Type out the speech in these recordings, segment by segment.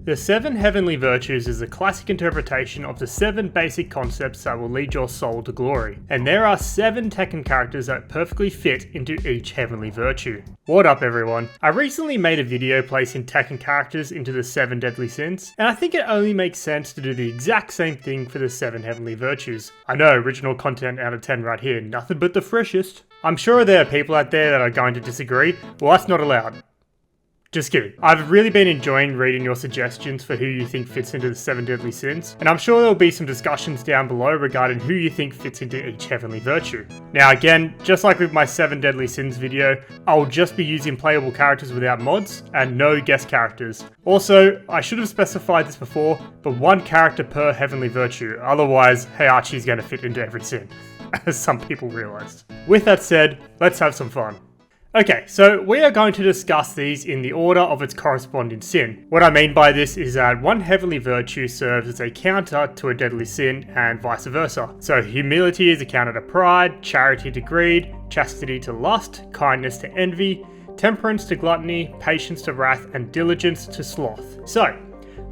The 7 Heavenly Virtues is a classic interpretation of the 7 basic concepts that will lead your soul to glory, and there are 7 Tekken characters that perfectly fit into each Heavenly Virtue. What up everyone? I recently made a video placing Tekken characters into the 7 Deadly Sins, and I think it only makes sense to do the exact same thing for the 7 Heavenly Virtues. I know, original content out of 10 right here, nothing but the freshest. I'm sure there are people out there that are going to disagree, well that's not allowed. Just kidding. I've really been enjoying reading your suggestions for who you think fits into the 7 Deadly Sins, and I'm sure there'll be some discussions down below regarding who you think fits into each Heavenly Virtue. Now again, just like with my 7 Deadly Sins video, I'll just be using playable characters without mods, and no guest characters. Also, I should have specified this before, but 1 character per Heavenly Virtue, otherwise Heihachi's going to fit into every sin, as some people realised. With that said, let's have some fun. Okay, so we are going to discuss these in the order of its corresponding sin. What I mean by this is that 1 Heavenly Virtue serves as a counter to a deadly sin and vice versa. So humility is a counter to pride, charity to greed, chastity to lust, kindness to envy, temperance to gluttony, patience to wrath, and diligence to sloth. So,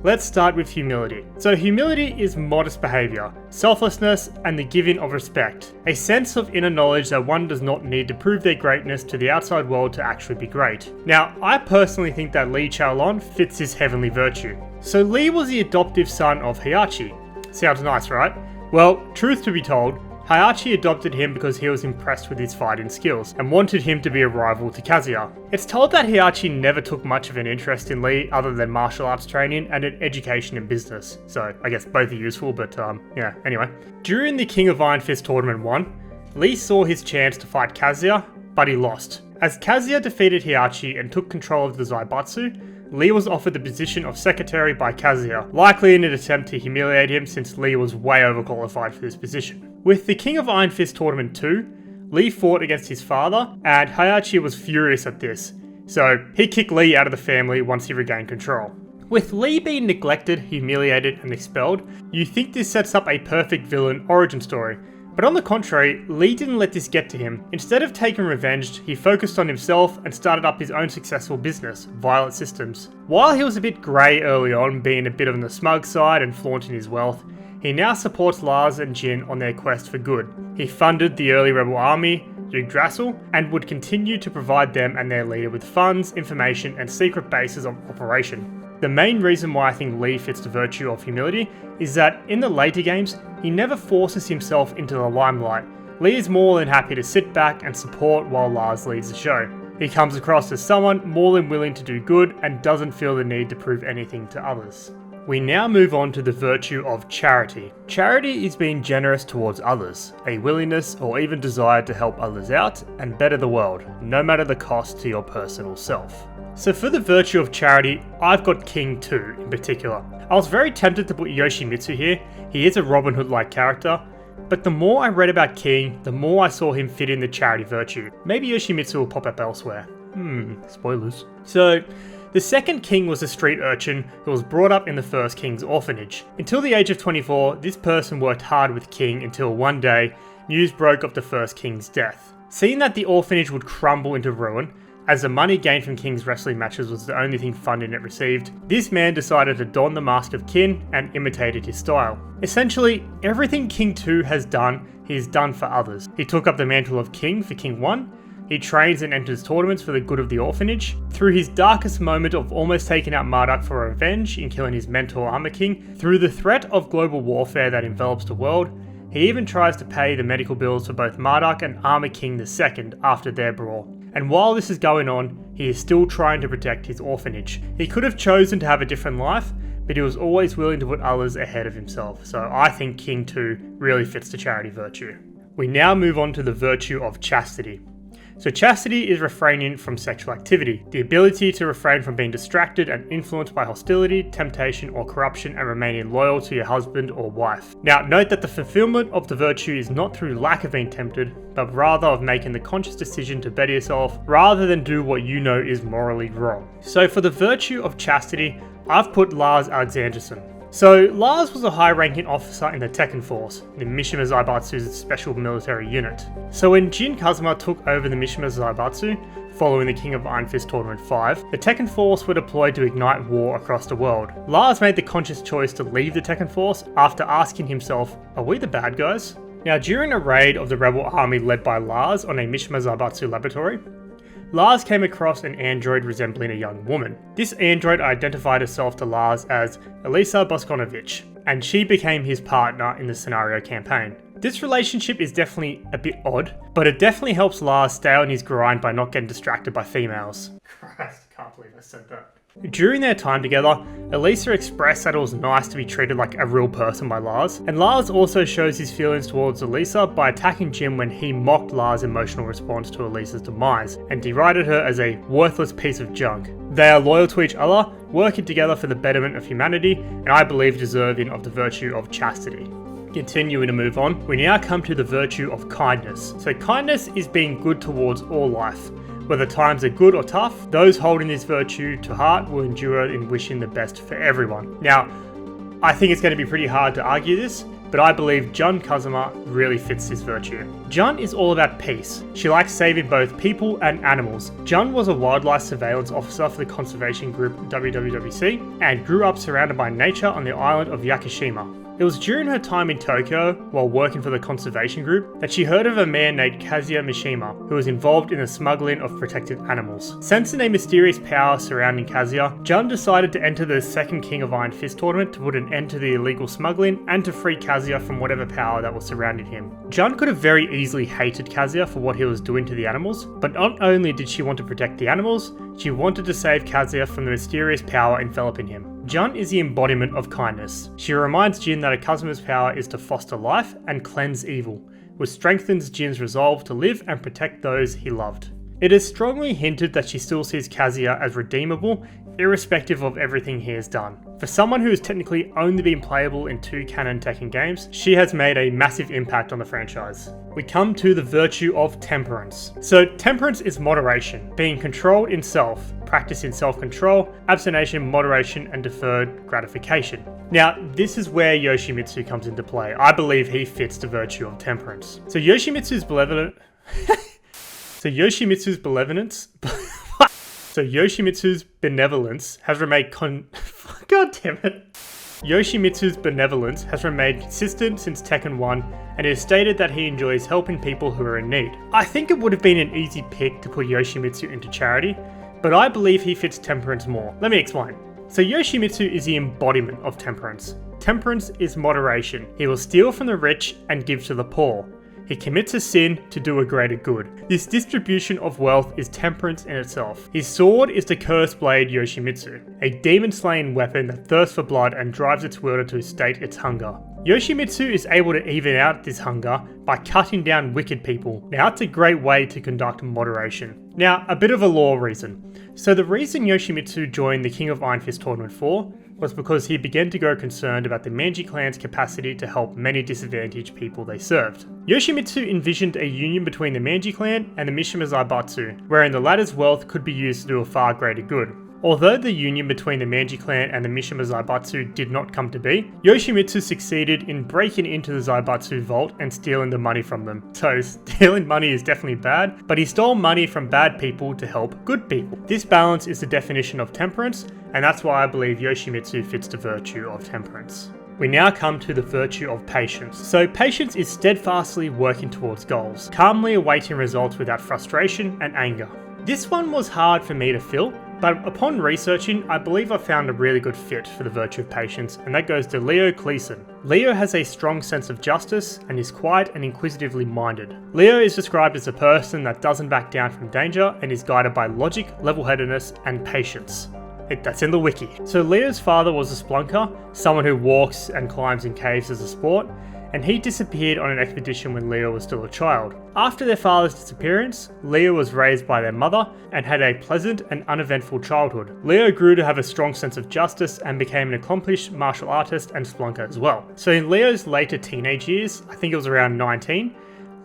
let's start with humility. So humility is modest behaviour, selflessness, and the giving of respect. A sense of inner knowledge that one does not need to prove their greatness to the outside world to actually be great. Now, I personally think that Li Chaolon fits this Heavenly Virtue. So Li was the adoptive son of Heihachi. Sounds nice, right? Well, truth to be told, Heihachi adopted him because he was impressed with his fighting skills and wanted him to be a rival to Kazuya. It's told that Heihachi never took much of an interest in Li other than martial arts training and an education in business. So I guess both are useful, but yeah, anyway. During the King of Iron Fist Tournament 1, Li saw his chance to fight Kazuya, but he lost. As Kazuya defeated Heihachi and took control of the Zaibatsu, Li was offered the position of secretary by Kazuya, likely in an attempt to humiliate him since Li was way overqualified for this position. With the King of Iron Fist Tournament 2, Li fought against his father, and Heihachi was furious at this, so he kicked Li out of the family once he regained control. With Li being neglected, humiliated, and expelled, you think this sets up a perfect villain origin story. But on the contrary, Li didn't let this get to him. Instead of taking revenge, he focused on himself and started up his own successful business, Violet Systems. While he was a bit grey early on, being a bit on the smug side and flaunting his wealth, he now supports Lars and Jin on their quest for good. He funded the early rebel army, Yggdrasil, and would continue to provide them and their leader with funds, information, and secret bases of operation. The main reason why I think Li fits the virtue of humility is that in the later games, he never forces himself into the limelight. Li is more than happy to sit back and support while Lars leads the show. He comes across as someone more than willing to do good and doesn't feel the need to prove anything to others. We now move on to the virtue of charity. Charity is being generous towards others, a willingness or even desire to help others out and better the world, no matter the cost to your personal self. So for the virtue of charity, I've got King 2 in particular. I was very tempted to put Yoshimitsu here, he is a Robin Hood-like character, but the more I read about King, the more I saw him fit in the charity virtue. Maybe Yoshimitsu will pop up elsewhere. Spoilers. So, the second king was a street urchin who was brought up in the first king's orphanage. Until the age of 24, this person worked hard with King until one day, news broke of the first king's death. Seeing that the orphanage would crumble into ruin, as the money gained from King's wrestling matches was the only thing funding it received, this man decided to don the mask of Kin and imitated his style. Essentially, everything King 2 has done, he has done for others. He took up the mantle of King for King 1, he trains and enters tournaments for the good of the orphanage. Through his darkest moment of almost taking out Marduk for revenge in killing his mentor Armor King, through the threat of global warfare that envelops the world, he even tries to pay the medical bills for both Marduk and Armor King II after their brawl. And while this is going on, he is still trying to protect his orphanage. He could have chosen to have a different life, but he was always willing to put others ahead of himself. So I think King 2 really fits the charity virtue. We now move on to the virtue of chastity. So chastity is refraining from sexual activity, the ability to refrain from being distracted and influenced by hostility, temptation, or corruption and remaining loyal to your husband or wife. Now note that the fulfillment of the virtue is not through lack of being tempted, but rather of making the conscious decision to better yourself rather than do what you know is morally wrong. So for the virtue of chastity, I've put Lars Alexandersson. So Lars was a high-ranking officer in the Tekken Force, the Mishima Zaibatsu's special military unit. So when Jin Kazuma took over the Mishima Zaibatsu, following the King of Iron Fist Tournament 5, the Tekken Force were deployed to ignite war across the world. Lars made the conscious choice to leave the Tekken Force after asking himself, are we the bad guys? Now, during a raid of the rebel army led by Lars on a Mishima Zaibatsu laboratory, Lars came across an android resembling a young woman. This android identified herself to Lars as Elisa Boskonovich, and she became his partner in the scenario campaign. This relationship is definitely a bit odd, but it definitely helps Lars stay on his grind by not getting distracted by females. Christ, I can't believe I said that. During their time together, Elisa expressed that it was nice to be treated like a real person by Lars, and Lars also shows his feelings towards Elisa by attacking Jin when he mocked Lars' emotional response to Elisa's demise, and derided her as a worthless piece of junk. They are loyal to each other, working together for the betterment of humanity, and I believe deserving of the virtue of chastity. Continuing to move on, we now come to the virtue of kindness. So kindness is being good towards all life. Whether times are good or tough, those holding this virtue to heart will endure in wishing the best for everyone. Now, I think it's going to be pretty hard to argue this, but I believe Jun Kazuma really fits this virtue. Jun is all about peace. She likes saving both people and animals. Jun was a wildlife surveillance officer for the conservation group WWWC and grew up surrounded by nature on the island of Yakushima. It was during her time in Tokyo, while working for the conservation group, that she heard of a man named Kazuya Mishima, who was involved in the smuggling of protected animals. Sensing a mysterious power surrounding Kazuya, Jun decided to enter the second King of Iron Fist tournament to put an end to the illegal smuggling and to free Kazuya from whatever power that was surrounding him. Jun could have very easily hated Kazuya for what he was doing to the animals, but not only did she want to protect the animals, she wanted to save Kazuya from the mysterious power enveloping him. Jun is the embodiment of kindness. She reminds Jin that Kazuma's power is to foster life and cleanse evil, which strengthens Jin's resolve to live and protect those he loved. It is strongly hinted that she still sees Kazuya as redeemable, irrespective of everything he has done. For someone who has technically only been playable in 2 canon Tekken games, she has made a massive impact on the franchise. We come to the virtue of temperance. So temperance is moderation, being controlled in self, practicing self-control, abstination, moderation, and deferred gratification. Now, this is where Yoshimitsu comes into play. I believe he fits the virtue of temperance. So Yoshimitsu's benevolence has remained Yoshimitsu's benevolence has remained consistent since Tekken 1, and it is stated that he enjoys helping people who are in need. I think it would have been an easy pick to put Yoshimitsu into charity, but I believe he fits temperance more. Let me explain. So Yoshimitsu is the embodiment of temperance. Temperance is moderation. He will steal from the rich and give to the poor. He commits a sin to do a greater good. This distribution of wealth is temperance in itself. His sword is the Cursed Blade Yoshimitsu, a demon-slaying weapon that thirsts for blood and drives its wielder to state its hunger. Yoshimitsu is able to even out this hunger by cutting down wicked people. Now, it's a great way to conduct moderation. Now, a bit of a lore reason. So the reason Yoshimitsu joined the King of Iron Fist Tournament 4 was because he began to grow concerned about the Manji clan's capacity to help many disadvantaged people they served. Yoshimitsu envisioned a union between the Manji clan and the Mishima Zaibatsu, wherein the latter's wealth could be used to do a far greater good. Although the union between the Manji clan and the Mishima Zaibatsu did not come to be, Yoshimitsu succeeded in breaking into the Zaibatsu vault and stealing the money from them. So stealing money is definitely bad, but he stole money from bad people to help good people. This balance is the definition of temperance, and that's why I believe Yoshimitsu fits the virtue of temperance. We now come to the virtue of patience. So patience is steadfastly working towards goals, calmly awaiting results without frustration and anger. This one was hard for me to fill, but upon researching, I believe I found a really good fit for the virtue of patience, and that goes to Leo Cleason. Leo has a strong sense of justice and is quiet and inquisitively minded. Leo is described as a person that doesn't back down from danger and is guided by logic, level-headedness, and patience. That's in the wiki. So Leo's father was a splunker, someone who walks and climbs in caves as a sport, and he disappeared on an expedition when Leo was still a child. After their father's disappearance, Leo was raised by their mother and had a pleasant and uneventful childhood. Leo grew to have a strong sense of justice and became an accomplished martial artist and splunker as well. So in Leo's later teenage years, I think it was around 19,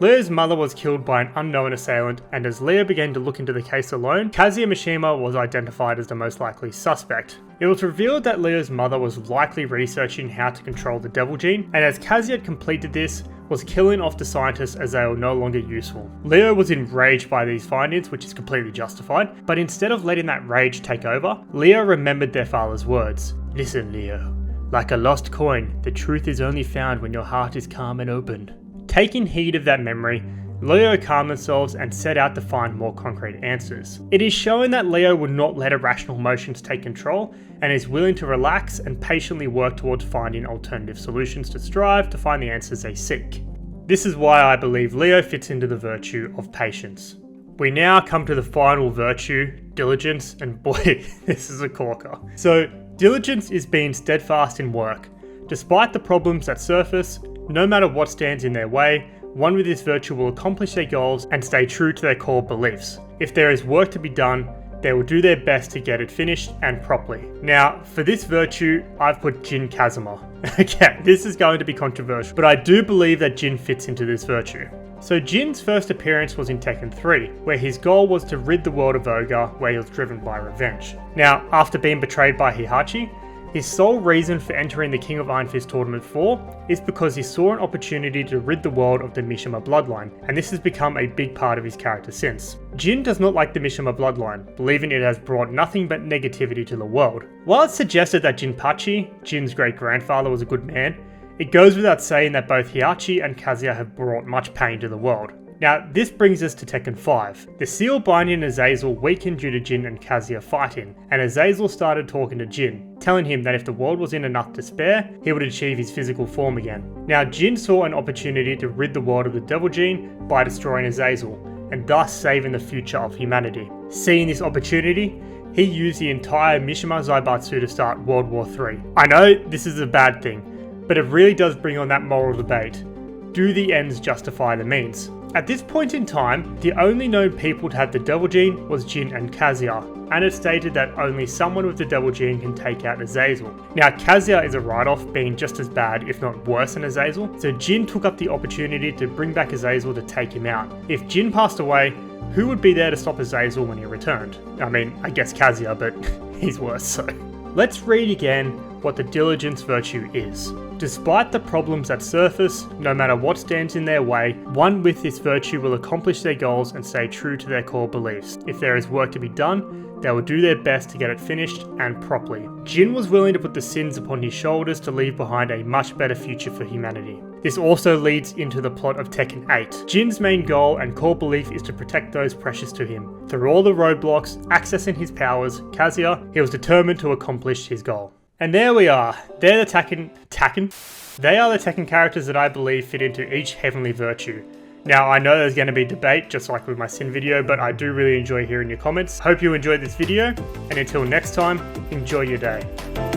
Leo's mother was killed by an unknown assailant, and as Leo began to look into the case alone, Kazuya Mishima was identified as the most likely suspect. It was revealed that Leo's mother was likely researching how to control the Devil Gene, and as Kazuya had completed this, was killing off the scientists as they were no longer useful. Leo was enraged by these findings, which is completely justified, but instead of letting that rage take over, Leo remembered their father's words. Listen, Leo. Like a lost coin, the truth is only found when your heart is calm and open. Taking heed of that memory, Leo calmed themselves and set out to find more concrete answers. It is shown that Leo would not let irrational emotions take control and is willing to relax and patiently work towards finding alternative solutions to strive to find the answers they seek. This is why I believe Leo fits into the virtue of patience. We now come to the final virtue, diligence, and boy, this is a corker. So, diligence is being steadfast in work. Despite the problems that surface, no matter what stands in their way, one with this virtue will accomplish their goals and stay true to their core beliefs. If there is work to be done, they will do their best to get it finished and properly. Now, for this virtue, I've put Jin Kazuma. Okay, this is going to be controversial, but I do believe that Jin fits into this virtue. So Jin's first appearance was in Tekken 3, where his goal was to rid the world of Ogre, where he was driven by revenge. Now, after being betrayed by Heihachi, his sole reason for entering the King of Iron Fist Tournament 4 is because he saw an opportunity to rid the world of the Mishima bloodline, and this has become a big part of his character since. Jin does not like the Mishima bloodline, believing it has brought nothing but negativity to the world. While it's suggested that Jinpachi, Jin's great-grandfather, was a good man, it goes without saying that both Heihachi and Kazuya have brought much pain to the world. Now, this brings us to Tekken 5. The seal binding Azazel weakened due to Jin and Kazuya fighting, and Azazel started talking to Jin, telling him that if the world was in enough despair, he would achieve his physical form again. Now, Jin saw an opportunity to rid the world of the Devil Gene by destroying Azazel, and thus saving the future of humanity. Seeing this opportunity, he used the entire Mishima Zaibatsu to start World War III. I know this is a bad thing, but it really does bring on that moral debate. Do the ends justify the means? At this point in time, the only known people to have the Devil Gene was Jin and Kazuya, and it stated that only someone with the Devil Gene can take out Azazel. Now, Kazuya is a write-off, being just as bad, if not worse than Azazel, so Jin took up the opportunity to bring back Azazel to take him out. If Jin passed away, who would be there to stop Azazel when he returned? I mean, I guess Kazuya, but he's worse, so. Let's read again what the diligence virtue is. Despite the problems that surface, no matter what stands in their way, one with this virtue will accomplish their goals and stay true to their core beliefs. If there is work to be done, they will do their best to get it finished and properly. Jin was willing to put the sins upon his shoulders to leave behind a much better future for humanity. This also leads into the plot of Tekken 8. Jin's main goal and core belief is to protect those precious to him. Through all the roadblocks, accessing his powers, Kazuya, he was determined to accomplish his goal. And there we are. They're the Tekken? They are the Tekken characters that I believe fit into each heavenly virtue. Now, I know there's going to be debate, just like with my Sin video, but I do really enjoy hearing your comments. Hope you enjoyed this video, and until next time, enjoy your day.